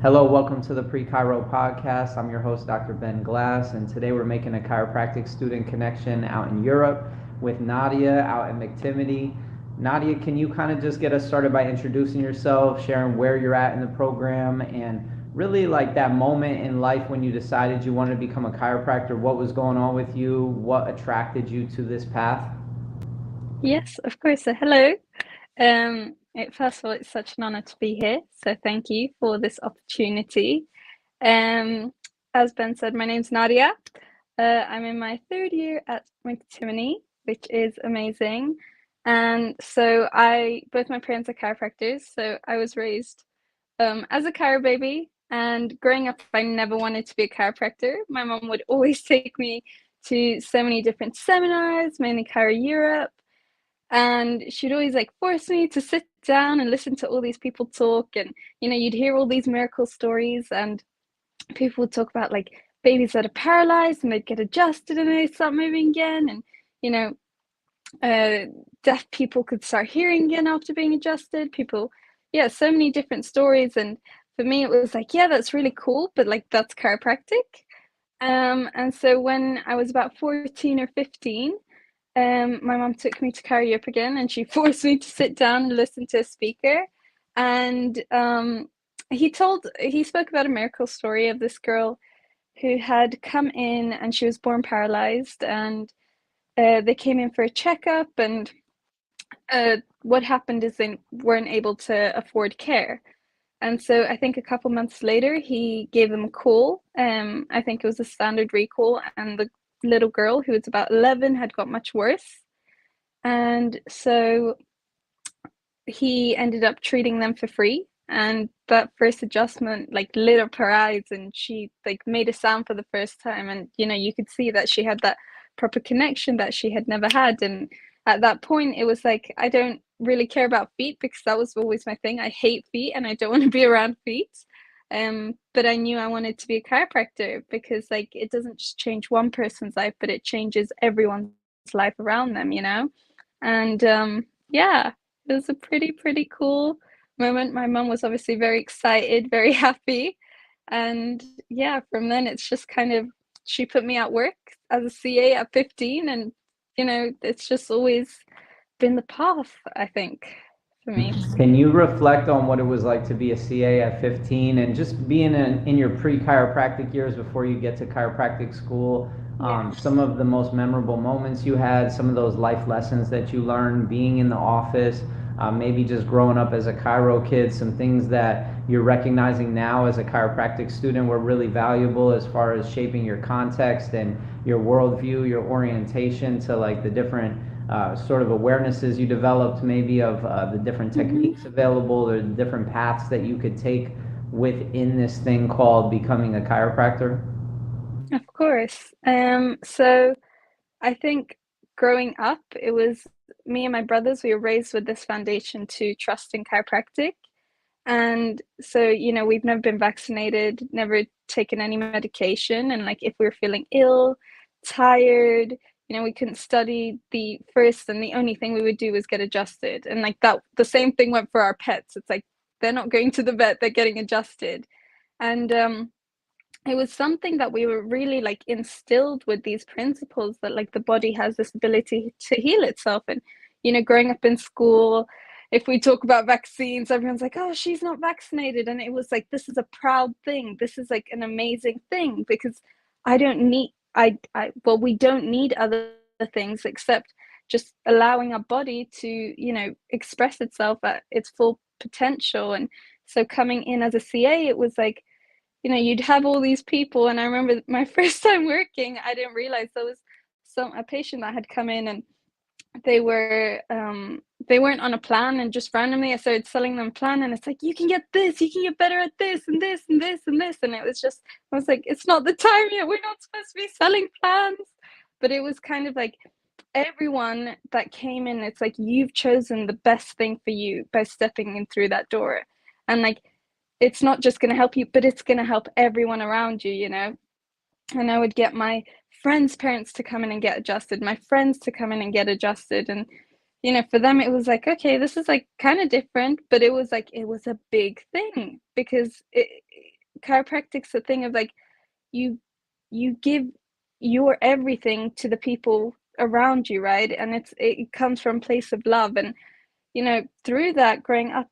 Hello, welcome to the Pre-Chiro podcast. I'm your host, Dr. Ben Glass, and today we're making a chiropractic student connection out in Europe with Nadia out in McTimity. Nadia, can you kind of just get us started by introducing yourself, sharing where you're at in the program, and really like that moment in life when you decided you wanted to become a chiropractor? What was going on with you? What attracted you to this path? Yes, of course. So hello. First of all, it's such an honor to be here. So thank you for this opportunity. Um, as Ben said, my name's Nadia. I'm in my third year at McTimony, which is amazing. And so both my parents are chiropractors. So I was raised as a chiro baby. And growing up, I never wanted to be a chiropractor. My mom would always take me to so many different seminars, mainly Chiro Europe, and she'd always like force me to sit down and listen to all these people talk. And you'd hear all these miracle stories, and people would talk about like babies that are paralyzed and they'd get adjusted and they start moving again. And you know uh deaf people could start hearing again after being adjusted. People, yeah, so many different stories. And for me it was like, yeah, that's really cool, but like that's chiropractic. And so when I was about 14 or 15, my mom took me to karaoke again, and she forced me to sit down and listen to a speaker. And he spoke about a miracle story of this girl who had come in and she was born paralyzed, and they came in for a checkup, and what happened is they weren't able to afford care. And so I think a couple months later, he gave them a call. I think it was a standard recall, and the little girl, who was about 11, had got much worse. And so he ended up treating them for free. And that first adjustment like lit up her eyes, and she like made a sound for the first time. And you could see that she had that proper connection that she had never had. And at that point, it was like, I don't really care about feet, because that was always my thing. I hate feet and I don't want to be around feet. But I knew I wanted to be a chiropractor, because like it doesn't just change one person's life, but it changes everyone's life around them. And yeah, it was a pretty cool moment. My mum was obviously very excited, very happy. And yeah, from then it's just kind of, she put me at work as a CA at 15, and it's just always been the path, I think, for me. Can you reflect on what it was like to be a CA at 15 and just being in your pre-chiropractic years before you get to chiropractic school? Yeah. Some of the most memorable moments you had, some of those life lessons that you learned being in the office, maybe just growing up as a chiro kid, some things that you're recognizing now as a chiropractic student were really valuable as far as shaping your context and your worldview, your orientation to like the different sort of awarenesses you developed maybe of the different Hmm. techniques available or the different paths that you could take within this thing called becoming a chiropractor? Of course. So I think growing up, it was me and my brothers, we were raised with this foundation to trust in chiropractic. And so, we've never been vaccinated, never taken any medication. And like, if we were feeling ill, tired, we couldn't study, the first and the only thing we would do was get adjusted. And like that, the same thing went for our pets. It's like, they're not going to the vet, they're getting adjusted. And it was something that we were really like instilled with these principles, that like the body has this ability to heal itself. And growing up in school, if we talk about vaccines, everyone's like, oh, she's not vaccinated. And it was like, this is a proud thing, this is like an amazing thing, because I don't need I well, we don't need other things except just allowing our body to express itself at its full potential. And so coming in as a CA, it was like, you'd have all these people. And I remember my first time working, I didn't realize there was a patient that had come in, and they weren't on a plan, and just randomly I started selling them a plan, and it's like, you can get this, you can get better at this and this and this and this. And it was just, I was like, it's not the time yet, we're not supposed to be selling plans. But it was kind of like, everyone that came in, it's like, you've chosen the best thing for you by stepping in through that door. And like, it's not just going to help you, but it's going to help everyone around you. And I would get my friends' parents to come in and get adjusted, my friends to come in and get adjusted. And for them it was like, okay, this is like kind of different, but it was like, it was a big thing, because chiropractic's a thing of like you give your everything to the people around you, right? And it comes from a place of love. And through that growing up,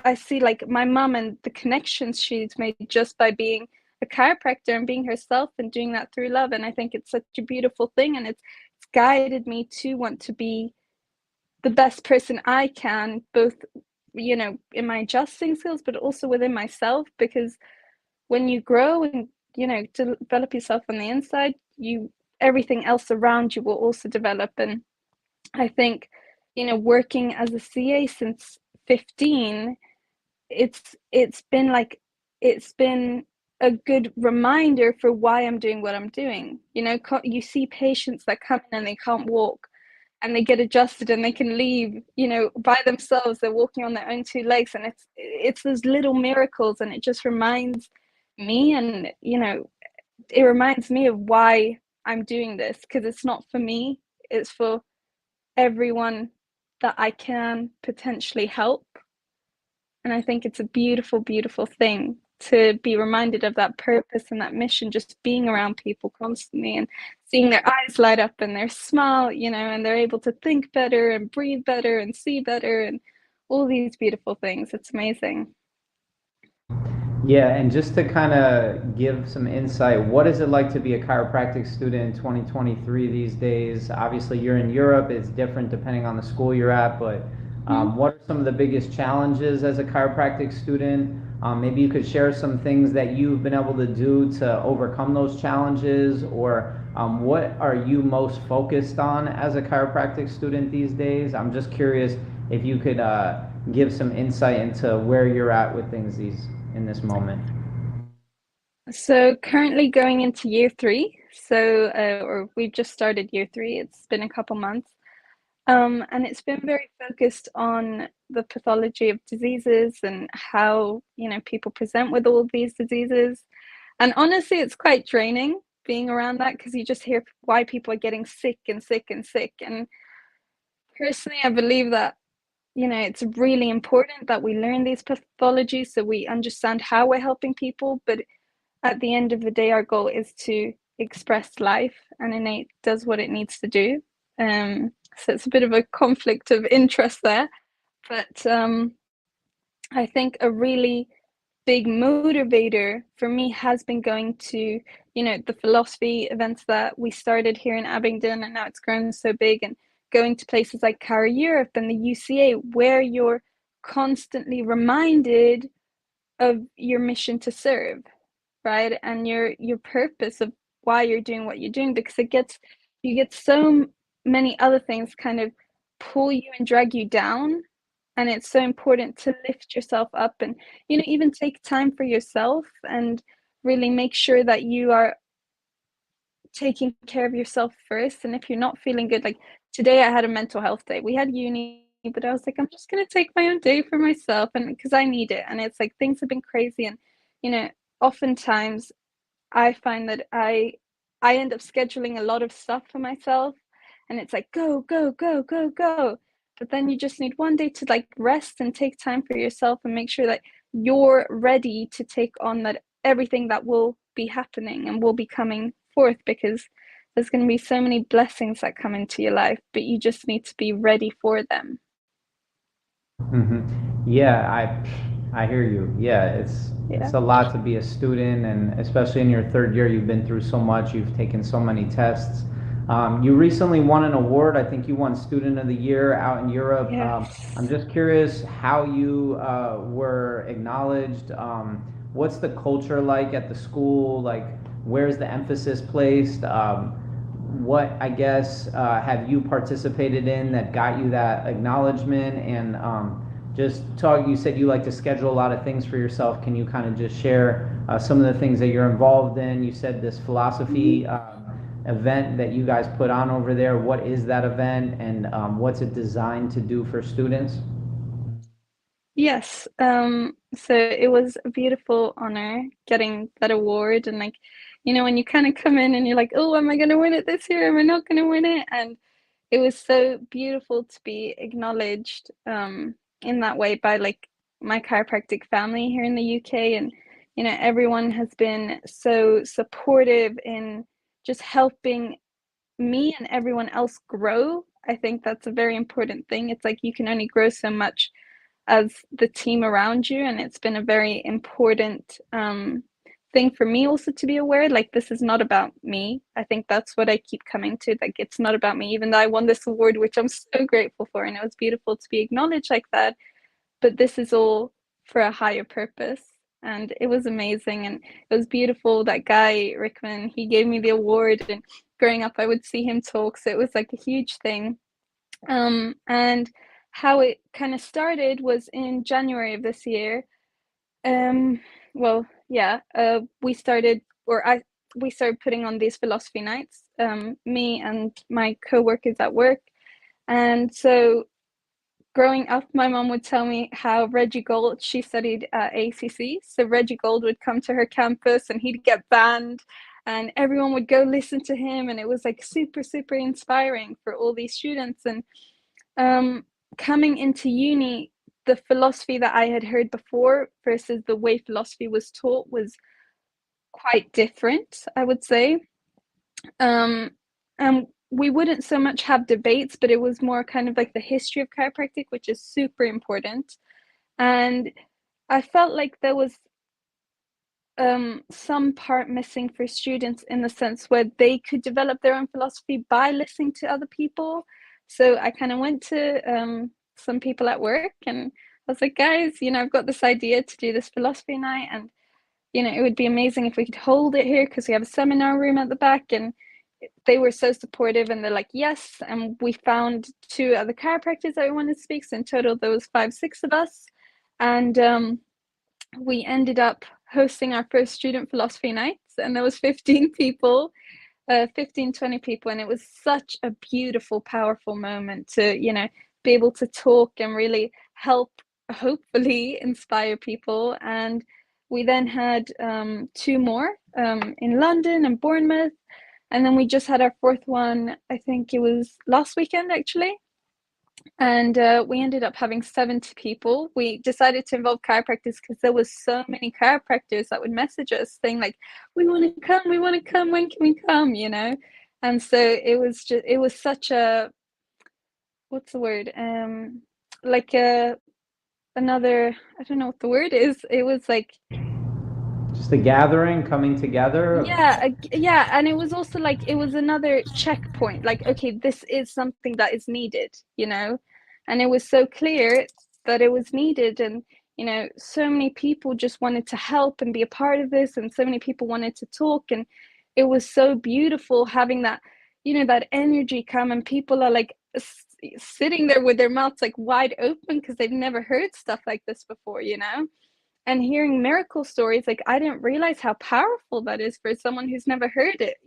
I see like my mom and the connections she's made just by being a chiropractor and being herself and doing that through love. And I think it's such a beautiful thing, and it's guided me to want to be the best person I can, both in my adjusting skills, but also within myself. Because when you grow and develop yourself on the inside, everything else around you will also develop. And I think working as a CA since 15, it's been a good reminder for why I'm doing what I'm doing. You see patients that come in and they can't walk, and they get adjusted and they can leave by themselves. They're walking on their own two legs, and it's those little miracles. And it just reminds me, and it reminds me of why I'm doing this, because it's not for me, it's for everyone that I can potentially help. And I think it's a beautiful, beautiful thing to be reminded of that purpose and that mission, just being around people constantly and seeing their eyes light up and their smile, and they're able to think better and breathe better and see better and all these beautiful things. It's amazing. Yeah, and just to kind of give some insight, what is it like to be a chiropractic student in 2023 these days? Obviously, you're in Europe, it's different depending on the school you're at, but what are some of the biggest challenges as a chiropractic student? Maybe you could share some things that you've been able to do to overcome those challenges, or what are you most focused on as a chiropractic student these days? I'm just curious if you could give some insight into where you're at with things in this moment. So currently going into year 3. So, or we've just started year 3. It's been a couple months. And it's been very focused on the pathology of diseases and how, people present with all of these diseases. And honestly, it's quite draining being around that, because you just hear why people are getting sick and sick and sick. And personally, I believe that, it's really important that we learn these pathologies so we understand how we're helping people. But at the end of the day, our goal is to express life, and innate does what it needs to do. So it's a bit of a conflict of interest there. But I think a really big motivator for me has been going to, the philosophy events that we started here in Abingdon, and now it's grown so big, and going to places like Chiro Europe and the UCA, where you're constantly reminded of your mission to serve, right? And your purpose of why you're doing what you're doing, because you get so many other things kind of pull you and drag you down. And it's so important to lift yourself up and even take time for yourself and really make sure that you are taking care of yourself first. And if you're not feeling good, like today I had a mental health day. We had uni, but I was like, I'm just going to take my own day for myself, and because I need it. And it's like things have been crazy, and oftentimes I find that I end up scheduling a lot of stuff for myself, and it's like go go go go go. But then you just need one day to like rest and take time for yourself and make sure that you're ready to take on that everything that will be happening and will be coming forth, because there's going to be so many blessings that come into your life, but you just need to be ready for them. Yeah, I hear you. Yeah, it's Yeah. a lot to be a student, and especially in your third year, you've been through so much. You've taken so many tests. You recently won an award. I think you won Student of the Year out in Europe. I'm Yes. just curious how you were acknowledged. What's the culture like at the school? Like, where's the emphasis placed? What, I guess, have you participated in that got you that acknowledgement? And just talk, you said you like to schedule a lot of things for yourself. Can you kind of just share some of the things that you're involved in? You said this philosophy event that you guys put on over there. What is that event, and what's it designed to do for students? Yes. So it was a beautiful honor getting that award. And like, when you kind of come in and you're like, oh, am I going to win it this year? Am I not going to win it? And it was so beautiful to be acknowledged in that way by like my chiropractic family here in the UK. And everyone has been so supportive in just helping me and everyone else grow. I think that's a very important thing. It's like you can only grow so much as the team around you, and it's been a very important thing for me also to be aware, like, this is not about me. I think that's what I keep coming to, like, it's not about me, even though I won this award, which I'm so grateful for, and it was beautiful to be acknowledged like that, but this is all for a higher purpose. And it was amazing, and it was beautiful. That guy Rickman, he gave me the award, and growing up I would see him talk, so it was like a huge thing. And how it kind of started was in January of this year. Well, yeah, we started putting on these philosophy nights, me and my co-workers at work. And so growing up, my mom would tell me how Reggie Gold, she studied at ACC, so Reggie Gold would come to her campus and he'd get banned, and everyone would go listen to him, and it was like super, super inspiring for all these students. And coming into uni, the philosophy that I had heard before versus the way philosophy was taught was quite different, I would say. And we wouldn't so much have debates, but it was more kind of like the history of chiropractic, which is super important. And I felt like there was some part missing for students, in the sense where they could develop their own philosophy by listening to other people. So I kind of went to some people at work, and I was like, guys, I've got this idea to do this philosophy night, and it would be amazing if we could hold it here because we have a seminar room at the back. And they were so supportive, and they're like, yes. And we found 2 other chiropractors that we wanted to speak. So in total, there was 5, 6 of us. And we ended up hosting our first student philosophy nights, and there was 15 people, 15, 20 people. And it was such a beautiful, powerful moment to, be able to talk and really help, hopefully inspire people. And we then had 2 more in London and Bournemouth. And then we just had our 4th one, I think it was last weekend, actually. And we ended up having 70 people. We decided to involve chiropractors because there was so many chiropractors that would message us saying, like, we want to come, when can we come, And so it was such a, what's the word? Like another, I don't know what the word is. It was like, Just a gathering, coming together. yeah, and it was also like, it was another checkpoint, like, okay, this is something that is needed, and it was so clear that it was needed. And so many people just wanted to help and be a part of this, and so many people wanted to talk, and it was so beautiful having that, that energy come, and people are like sitting there with their mouths like wide open because they've never heard stuff like this before, and hearing miracle stories. Like, I didn't realize how powerful that is for someone who's never heard it,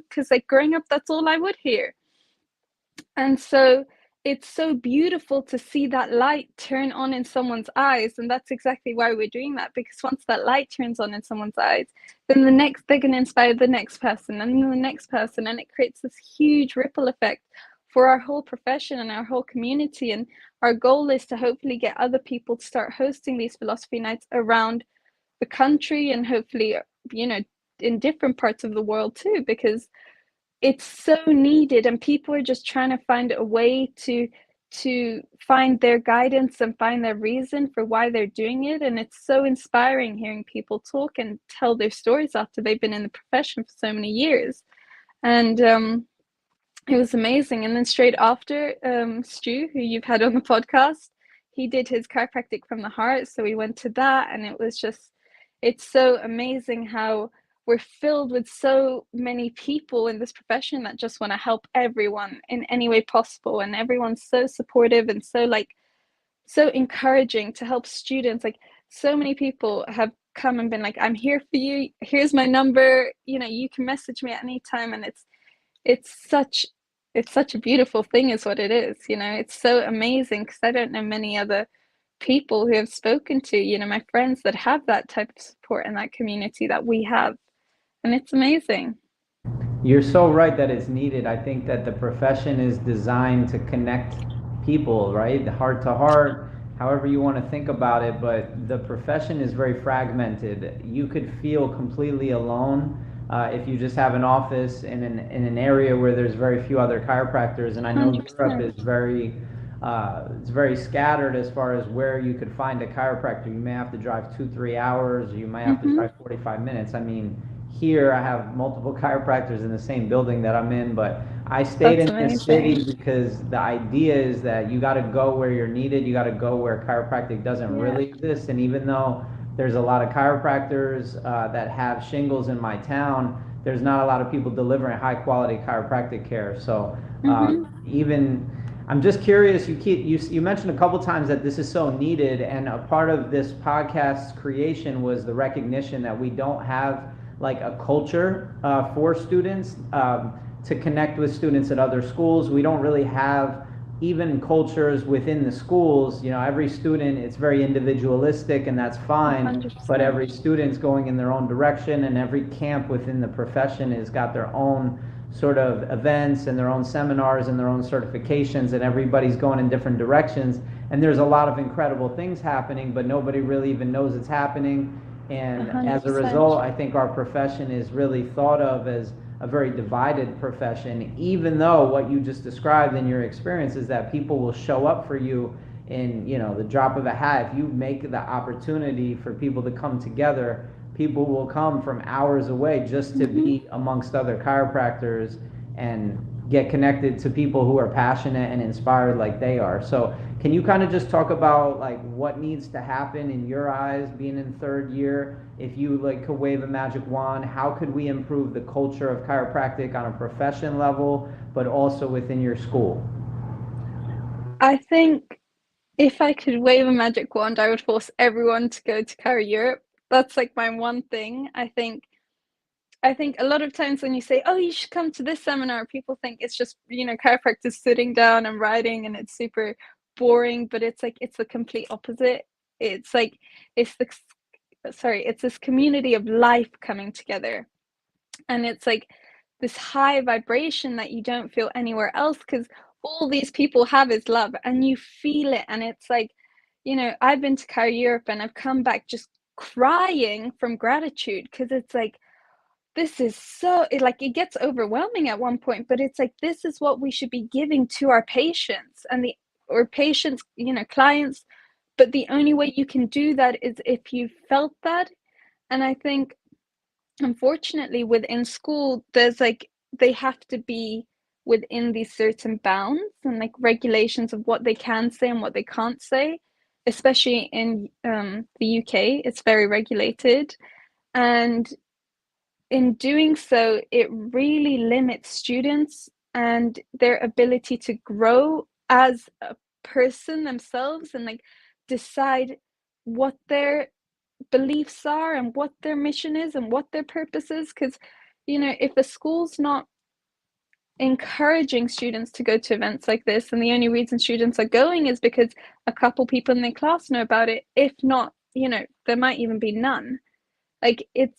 because like growing up, that's all I would hear. And so it's so beautiful to see that light turn on in someone's eyes. And that's exactly why we're doing that, because once that light turns on in someone's eyes, then they're going to inspire the next person and then the next person, and it creates this huge ripple effect for our whole profession and our whole community. And our goal is to hopefully get other people to start hosting these philosophy nights around the country, and hopefully, in different parts of the world too, because it's so needed, and people are just trying to find a way to find their guidance and find their reason for why they're doing it. And it's so inspiring hearing people talk and tell their stories after they've been in the profession for so many years. And it was amazing. And then straight after, Stu, who you've had on the podcast, he did his chiropractic from the heart, so we went to that. And it was just, it's so amazing how we're filled with so many people in this profession that just want to help everyone in any way possible, and everyone's so supportive and so encouraging to help students. Like, so many people have come and been like, I'm here for you, here's my number, you can message me at any time. And it's such a beautiful thing is what it is. It's so amazing, because I don't know many other people who have spoken to, my friends that have that type of support and that community that we have. And it's amazing. You're so right that it's needed. I think that the profession is designed to connect people, right? Heart to heart, however you want to think about it, but the profession is very fragmented. You could feel completely alone if you just have an office in an area where there's very few other chiropractors. And I know Europe 100%. is it's very scattered as far as where you could find a chiropractor. You may have to drive 2 3 hours, or you might have to Mm-hmm. drive 45 minutes. I mean, here I have multiple chiropractors in the same building that I'm in, but I stayed That's in this city amazing. because the idea is that you got to go where you're needed. You got to go where chiropractic doesn't Yeah. really exist. And even though there's a lot of chiropractors that have shingles in my town, there's not a lot of people delivering high quality chiropractic care. So Mm-hmm. even I'm just curious. You mentioned a couple times that this is so needed, and a part of this podcast's creation was the recognition that we don't have like a culture for students to connect with students at other schools. We don't really have even cultures within the schools. You know, every student, it's very individualistic, and that's fine, but 100%. every student's going in their own direction, and every camp within the profession has got their own sort of events and their own seminars and their own certifications, and everybody's going in different directions, and there's a lot of incredible things happening, but nobody really even knows it's happening. And as a 100%. result, I think our profession is really thought of as a very divided profession, even though what you just described in your experience is that people will show up for you in, you know, the drop of a hat. If you make the opportunity for people to come together, people will come from hours away just to Mm-hmm. be amongst other chiropractors and get connected to people who are passionate and inspired like they are. So can you kind of just talk about like what needs to happen in your eyes, being in third year? If you like could wave a magic wand, how could we improve the culture of chiropractic on a profession level, but also within your school? I think if I could wave a magic wand, I would force everyone to go to Chiro Europe. That's like my one thing. I think a lot of times when you say, "Oh, you should come to this seminar," people think it's just, chiropractors sitting down and writing and it's super boring, but it's like it's the complete opposite. It's like it's the it's this community of life coming together. And it's like this high vibration that you don't feel anywhere else because all these people have is love and you feel it. And it's like, I've been to Car Europe and I've come back just crying from gratitude because it's like, this is it gets overwhelming at one point, but it's like, this is what we should be giving to our patients or patients, clients. But the only way you can do that is if you felt that. And I think unfortunately within school there's like they have to be within these certain bounds and like regulations of what they can say and what they can't say, especially in the UK. It's very regulated, and in doing so it really limits students and their ability to grow as a person themselves and like decide what their beliefs are and what their mission is and what their purpose is. Because, if a school's not encouraging students to go to events like this, and the only reason students are going is because a couple people in their class know about it, if not, there might even be none. Like it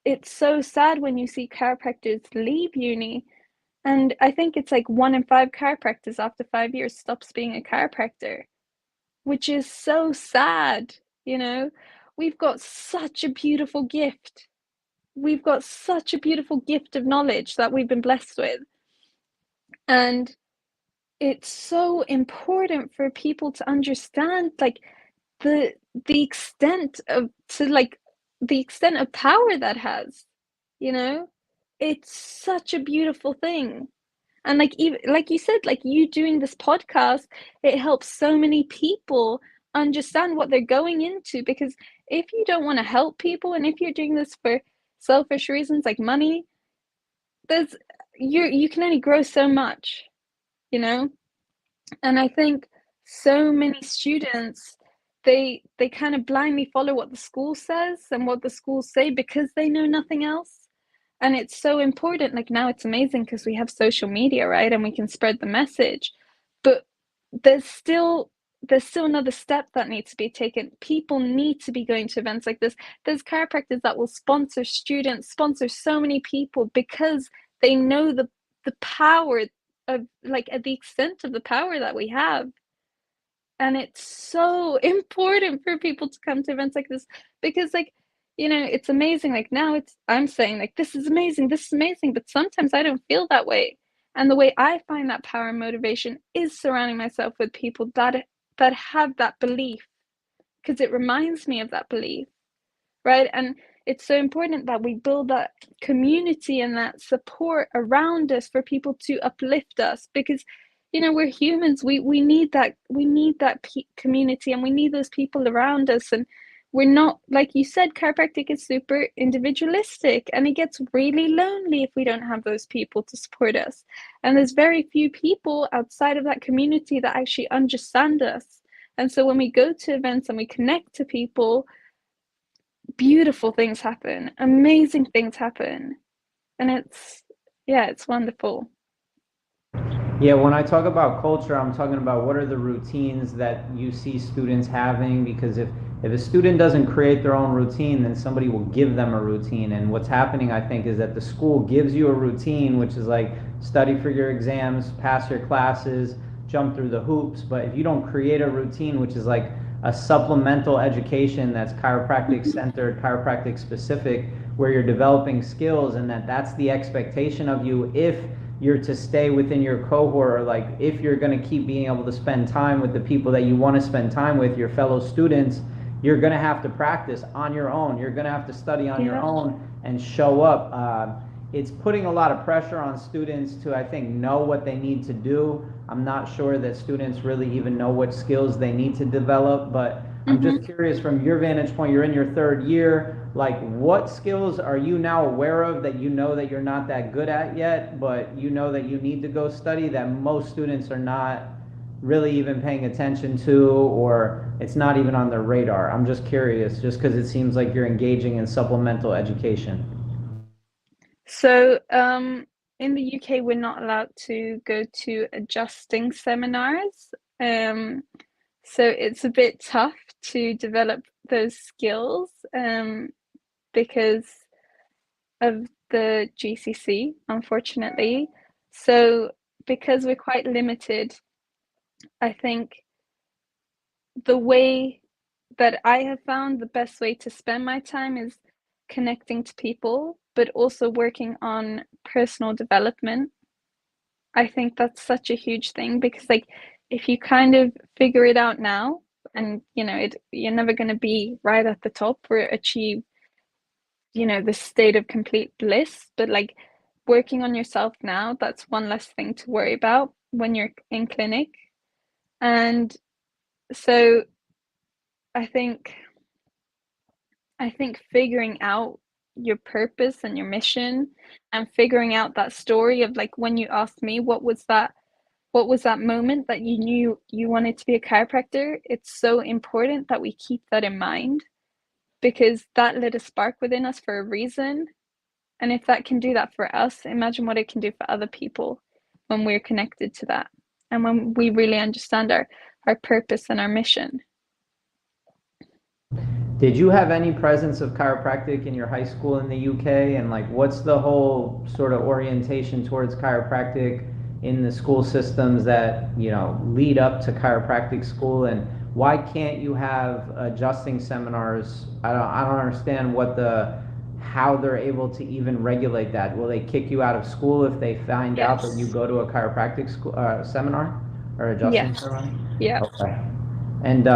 it's so sad when you see chiropractors leave uni, and I think it's like 1 in 5 chiropractors after 5 years stops being a chiropractor, which is so sad, you know? We've got such a beautiful gift. We've got such a beautiful gift of knowledge that we've been blessed with. And it's so important for people to understand like the the extent of to like the extent of power that has, you know? It's such a beautiful thing. And like even like you said, like you doing this podcast, it helps so many people understand what they're going into. Because if you don't want to help people and if you're doing this for selfish reasons like money, there's you can only grow so much, you know? And I think so many students, they kind of blindly follow what the school says and what the schools say because they know nothing else. And it's so important. Like now it's amazing because we have social media, right? And we can spread the message. But there's still there's still another step that needs to be taken. People need to be going to events like this. There's chiropractors that will sponsor students, sponsor so many people because they know the power of like at the extent of the power that we have. And it's so important for people to come to events like this, because like, you know, it's amazing. Like now I'm saying like, this is amazing, but sometimes I don't feel that way. And the way I find that power and motivation is surrounding myself with people that have that belief, because it reminds me of that belief, right? And it's so important that we build that community and that support around us for people to uplift us, because you know, we're humans. We need that, community, and we need those people around us. And we're not, like you said, chiropractic is super individualistic, and it gets really lonely if we don't have those people to support us. And there's very few people outside of that community that actually understand us. And so when we go to events and we connect to people, beautiful things happen, amazing things happen. And it's wonderful. Yeah, when I talk about culture, I'm talking about what are the routines that you see students having, because if a student doesn't create their own routine, then somebody will give them a routine. And what's happening, I think, is that the school gives you a routine, which is like study for your exams, pass your classes, jump through the hoops. But if you don't create a routine, which is like a supplemental education that's chiropractic centered, chiropractic specific, where you're developing skills, and that's the expectation of you if you're to stay within your cohort, or like if you're going to keep being able to spend time with the people that you want to spend time with, your fellow students, you're going to have to practice on your own. You're going to have to study on your own and show up. It's putting a lot of pressure on students to, I think, know what they need to do. I'm not sure that students really even know what skills they need to develop, but I'm just curious, from your vantage point, you're in your third year, like what skills are you now aware of that you know that you're not that good at yet, but you know that you need to go study, that most students are not really even paying attention to, or it's not even on their radar? I'm just curious, just because it seems like you're engaging in supplemental education. So in the UK, we're not allowed to go to adjusting seminars. So it's a bit tough to develop those skills, because of the GCC, unfortunately. So because we're quite limited, I think the way that I have found the best way to spend my time is connecting to people, but also working on personal development. I think that's such a huge thing, because like if you kind of figure it out now, and you know you're never going to be right at the top or achieve, you know, the state of complete bliss, but like working on yourself now, that's one less thing to worry about when you're in clinic. And so I think figuring out your purpose and your mission, and figuring out that story of like, when you asked me what was that moment that you knew you wanted to be a chiropractor, it's so important that we keep that in mind, because that lit a spark within us for a reason. And if that can do that for us, imagine what it can do for other people when we're connected to that, and when we really understand our purpose and our mission. Did you have any presence of chiropractic in your high school in the UK? And like, what's the whole sort of orientation towards chiropractic in the school systems that, you know, lead up to chiropractic school? And why can't you have adjusting seminars? I don't understand how they're able to even regulate that. Will they kick you out of school if they find out that you Yes. go to a chiropractic school, seminar, or adjusting Yes. seminar? Yeah. Okay. And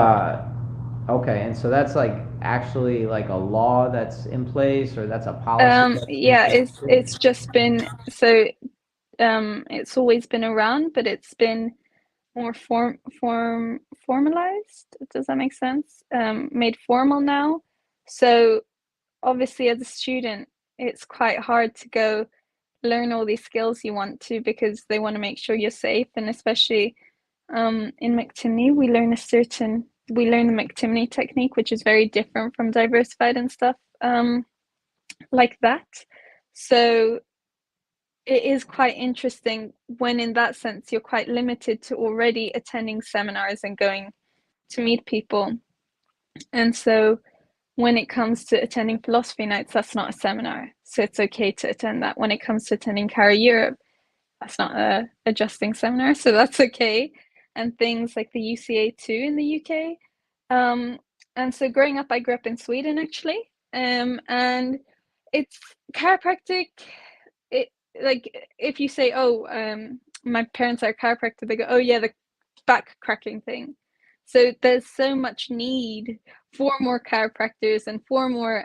okay, and so that's like actually like a law that's in place, or that's a policy that's in Yeah, place it's too? just been so it's always been around, but it's been more formalized. Does that make sense? Made formal now. So obviously as a student, it's quite hard to go learn all these skills you want to, because they want to make sure you're safe. And especially in McTimney, we learn the McTimney technique, which is very different from diversified and stuff like that. So it is quite interesting when, in that sense, you're quite limited to already attending seminars and going to meet people. And so when it comes to attending philosophy nights, that's not a seminar. So it's okay to attend that. When it comes to attending Chiro Europe, that's not a adjusting seminar. So that's okay. and things like the UCA2 in the UK. And so growing up, I grew up in Sweden actually, and it's chiropractic. It like if you say, oh, my parents are chiropractor, they go, oh yeah, the back cracking thing. So there's so much need for more chiropractors and for more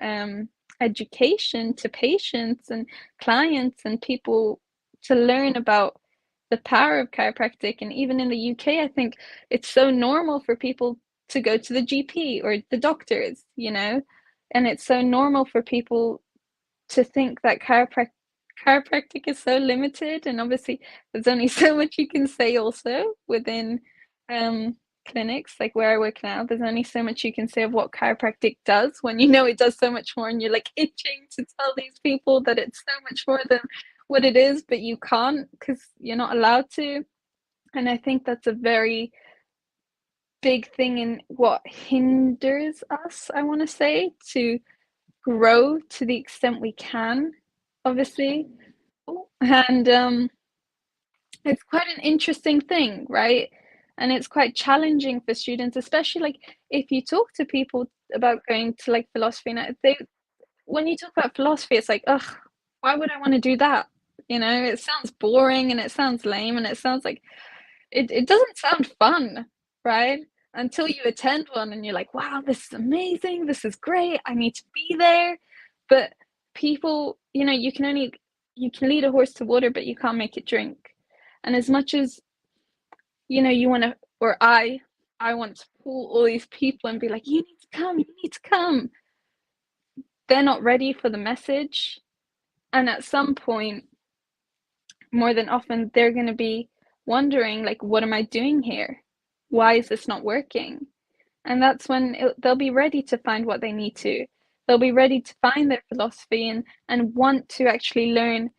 education to patients and clients and people to learn about the power of chiropractic. And even in the UK, I think it's so normal for people to go to the GP or the doctors, you know, and it's so normal for people to think that chiropractic is so limited. And obviously there's only so much you can say also within clinics like where I work now. There's only so much you can say of what chiropractic does when you know it does so much more, and you're like itching to tell these people that it's so much more than what it is, but you can't because you're not allowed to. And I think that's a very big thing in what hinders us, I want to say, to grow to the extent we can, obviously. And it's quite an interesting thing, right? And it's quite challenging for students, especially like if you talk to people about going to like philosophy, and they, when you talk about philosophy, it's like, ugh, why would I want to do that? You know, it sounds boring and it sounds lame and it sounds like it doesn't sound fun, right? Until you attend one and you're like, wow, this is amazing, this is great, I need to be there. But people, you know, you can lead a horse to water, but you can't make it drink. And as much as, you know, you want to, or I want to pull all these people and be like, you need to come, you need to come. They're not ready for the message. And at some point, more than often, they're going to be wondering, like, what am I doing here? Why is this not working? And that's when they'll be ready to find what they need to. They'll be ready to find their philosophy and want to actually learn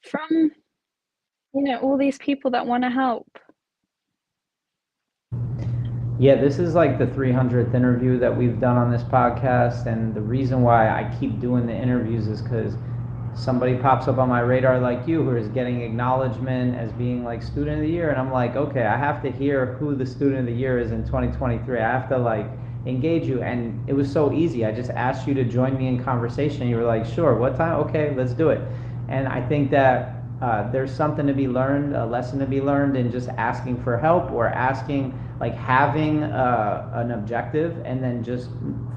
from, you know, all these people that want to help. Yeah, this is like the 300th interview that we've done on this podcast, and the reason why I keep doing the interviews is because somebody pops up on my radar like you who is getting acknowledgement as being like student of the year, and I'm like, okay, I have to hear who the student of the year is in 2023. I have to like engage you. And it was so easy. I just asked you to join me in conversation. You were like, sure, what time? Okay, let's do it. And I think that there's something to be learned, a lesson to be learned in just asking for help, or asking, like having an objective and then just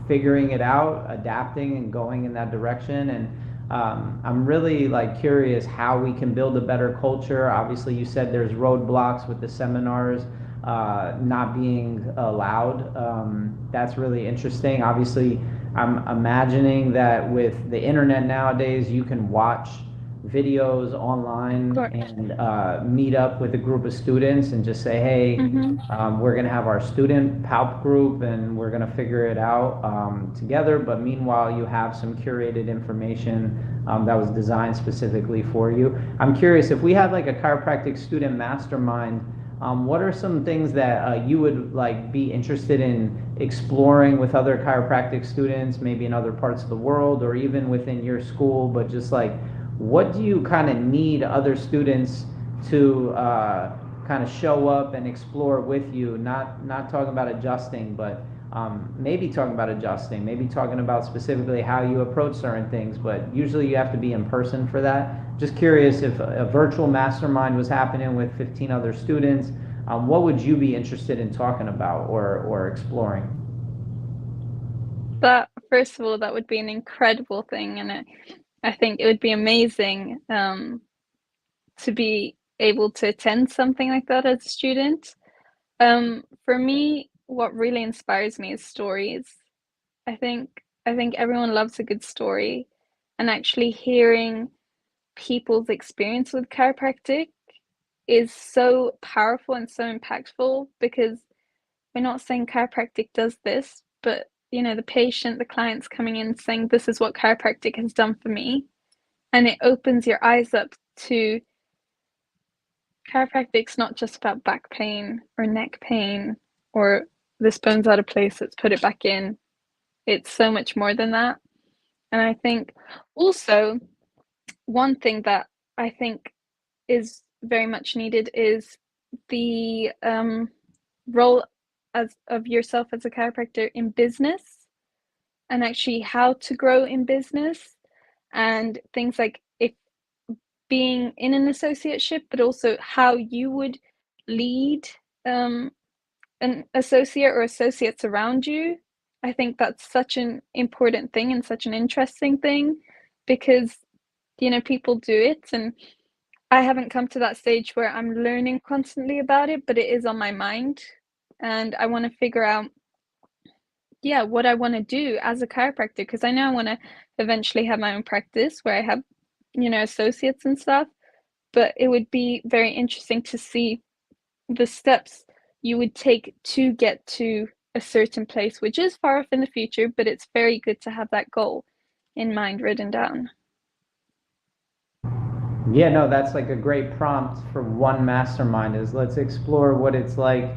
figuring it out, adapting and going in that direction. And I'm really like curious how we can build a better culture. Obviously, you said there's roadblocks with the seminars not being allowed. That's really interesting. Obviously, I'm imagining that with the internet nowadays, you can watch videos online and meet up with a group of students and just say, hey, we're going to have our student PALP group and we're going to figure it out together. But meanwhile, you have some curated information that was designed specifically for you. I'm curious, if we had like a chiropractic student mastermind, what are some things that you would like be interested in exploring with other chiropractic students, maybe in other parts of the world or even within your school? But just like, what do you kind of need other students to kind of show up and explore with you? Not talking about adjusting, but maybe talking about adjusting, maybe talking about specifically how you approach certain things, but usually you have to be in person for that. Just curious, if a virtual mastermind was happening with 15 other students, what would you be interested in talking about or exploring? That, first of all, that would be an incredible thing, and I think it would be amazing to be able to attend something like that as a student. For me, what really inspires me is stories. I think everyone loves a good story, and actually hearing people's experience with chiropractic is so powerful and so impactful, because we're not saying chiropractic does this, but you know, the patient, the client's coming in saying, this is what chiropractic has done for me. And it opens your eyes up to chiropractic's not just about back pain or neck pain or this bone's out of place, let's put it back in. It's so much more than that. And I think also one thing that I think is very much needed is the role of yourself as a chiropractor in business, and actually how to grow in business, and things like if being in an associateship, but also how you would lead an associate or associates around you. I think that's such an important thing and such an interesting thing, because people do it, and I haven't come to that stage where I'm learning constantly about it, but it is on my mind, and I want to figure out, yeah, what I want to do as a chiropractor, because I know I want to eventually have my own practice where I have, associates and stuff. But it would be very interesting to see the steps you would take to get to a certain place, which is far off in the future, but it's very good to have that goal in mind written down. Yeah, no, that's like a great prompt for one mastermind is let's explore what it's like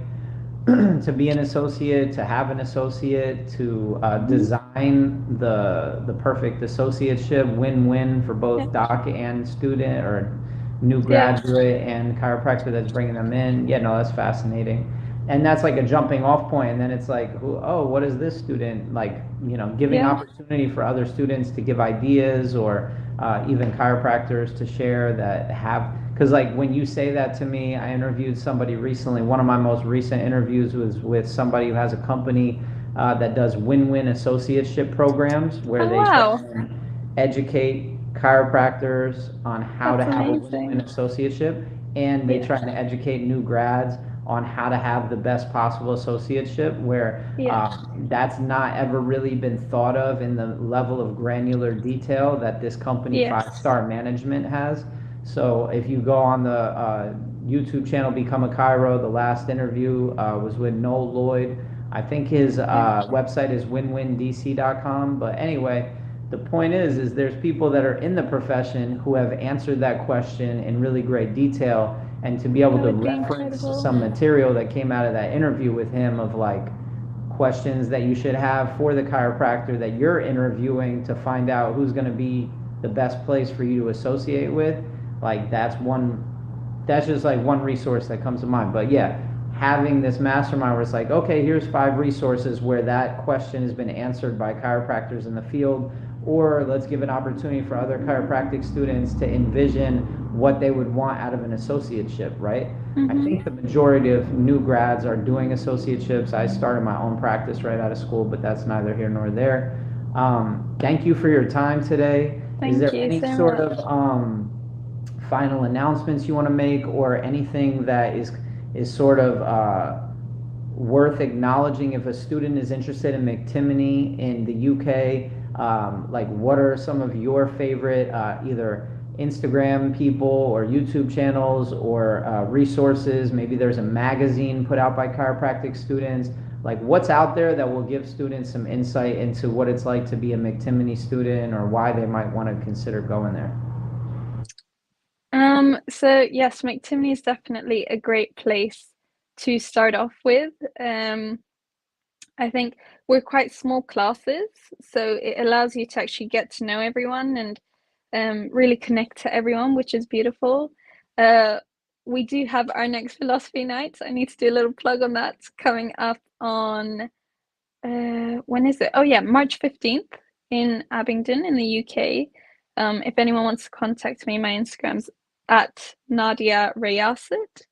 to be an associate, to have an associate, to design the perfect associateship, win-win for Yeah. both doc and student or new Yeah. graduate and chiropractor that's bringing them in. Yeah, no, that's fascinating. And that's like a jumping off point, and then it's like, oh, what is this student like? Giving Yeah. opportunity for other students to give ideas, or even chiropractors to share that have, because like when you say that to me, I interviewed somebody recently. One of my most recent interviews was with somebody who has a company that does win-win associateship programs where Oh, they try wow. and educate chiropractors on how to That's have a win-win amazing. associateship, and they Yeah. try to educate new grads on how to have the best possible associateship, where Yeah. that's not ever really been thought of in the level of granular detail that this company Yes. Five Star Management has. So if you go on the YouTube channel Become a Chiro, the last interview was with Noel Lloyd. I think his Yeah. website is winwindc.com. But anyway, the point is there's people that are in the profession who have answered that question in really great detail, and to be able That to would be reference incredible. some material that came out of that interview with him of like questions that you should have for the chiropractor that you're interviewing to find out who's going to be the best place for you to associate with, like that's just like one resource that comes to mind. But yeah, having this mastermind where it's like, okay, here's 5 resources where that question has been answered by chiropractors in the field, or let's give an opportunity for other chiropractic students to envision what they would want out of an associateship, right? I Mm-hmm. think the majority of new grads are doing associateships. I started my own practice right out of school, but that's neither here nor there. Thank you for your time today. Is Thank there you any so sort much. of final announcements you want to make, or anything that is sort of worth acknowledging if a student is interested in McTimney in the UK? Like, what are some of your favorite either Instagram people or YouTube channels or resources? Maybe there's a magazine put out by chiropractic students. Like, what's out there that will give students some insight into what it's like to be a McTimney student, or why they might want to consider going there? So yes, McTimney is definitely a great place to start off with. I think we're quite small classes, so it allows you to actually get to know everyone and really connect to everyone, which is beautiful. Uh, we do have our next philosophy night. I need to do a little plug on that, coming up on when is it? Oh yeah, March 15th in Abingdon in the UK. If anyone wants to contact me, my Instagram's at Nadia Rayasit.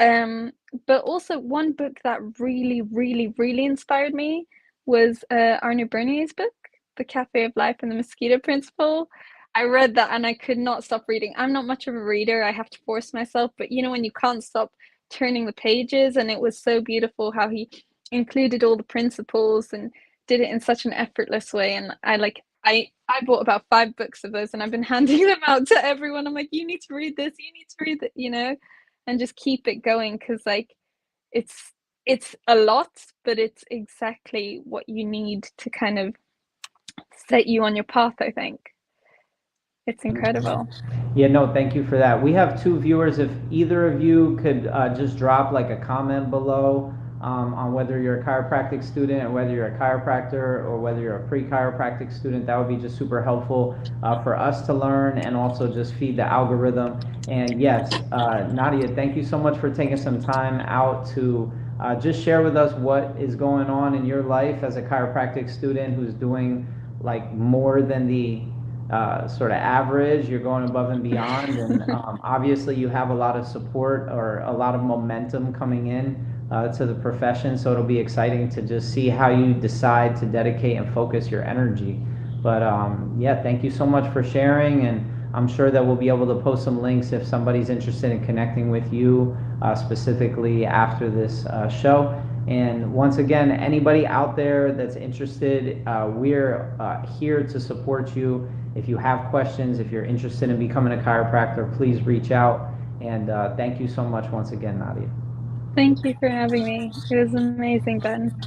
Um, but also one book that really, really, really inspired me was Arno Bernier's book, The Cafe of Life and the Mosquito Principle. I read that and I could not stop reading. I'm not much of a reader. I have to force myself, but when you can't stop turning the pages, and it was so beautiful how he included all the principles and did it in such an effortless way. And I bought about 5 books of those, and I've been handing them out to everyone. I'm like, you need to read this, you need to read that, and just keep it going, because like it's it's a lot, but it's exactly what you need to kind of set you on your path. I think it's incredible. Yeah, no, thank you for that. We have 2 viewers. If either of you could just drop like a comment below on whether you're a chiropractic student, or whether you're a chiropractor, or whether you're a pre-chiropractic student, that would be just super helpful for us to learn, and also just feed the algorithm. And yes, Nadia, thank you so much for taking some time out to just share with us what is going on in your life as a chiropractic student who's doing like more than the sort of average. You're going above and beyond, and obviously you have a lot of support or a lot of momentum coming in to the profession. So it'll be exciting to just see how you decide to dedicate and focus your energy. But yeah, thank you so much for sharing, and I'm sure that we'll be able to post some links if somebody's interested in connecting with you specifically after this show. And once again, anybody out there that's interested, we're here to support you. If you have questions, if you're interested in becoming a chiropractor, please reach out. And thank you so much once again, Nadia. Thank you for having me. It was amazing, Ben.